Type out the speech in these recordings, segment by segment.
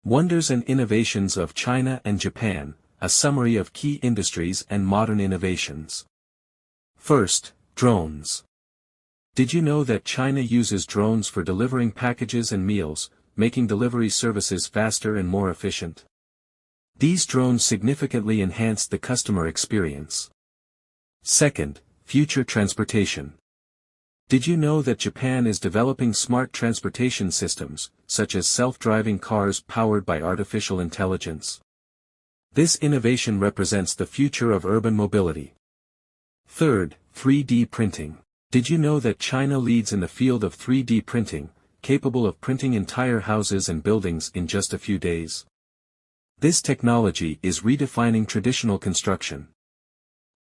Wonders and Innovations of China and Japan, a summary of key industries and modern innovations. First, drones. Did you know that China uses drones for delivering packages and meals, making delivery services faster and more efficient? These drones significantly enhance the customer experience. Second, future transportation. Did you know that Japan is developing smart transportation systems, such as self-driving cars powered by artificial intelligence? This innovation represents the future of urban mobility. Third, 3D printing. Did you know that China leads in the field of 3D printing, capable of printing entire houses and buildings in just a few days? This technology is redefining traditional construction.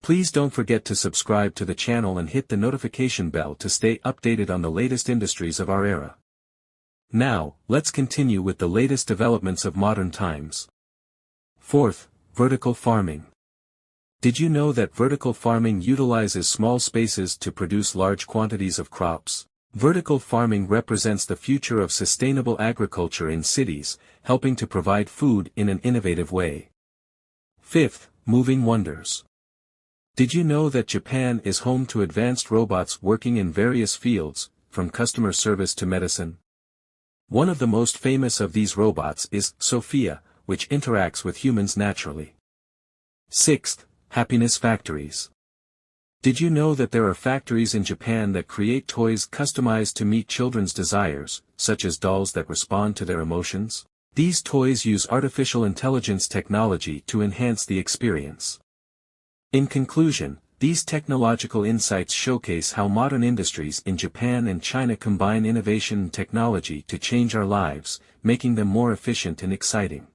Please don't forget to subscribe to the channel and hit the notification bell to stay updated on the latest industries of our era. Now, let's continue with the latest developments of modern times. Fourth, vertical farming. Did you know that vertical farming utilizes small spaces to produce large quantities of crops? Vertical farming represents the future of sustainable agriculture in cities, helping to provide food in an innovative way. Fifth, moving wonders. Did you know that Japan is home to advanced robots working in various fields, from customer service to medicine? One of the most famous of these robots is Sophia, which interacts with humans naturally. Sixth, happiness factories. Did you know that there are factories in Japan that create toys customized to meet children's desires, such as dolls that respond to their emotions? These toys use artificial intelligence technology to enhance the experience. In conclusion, these technological insights showcase how modern industries in Japan and China combine innovation and technology to change our lives, making them more efficient and exciting.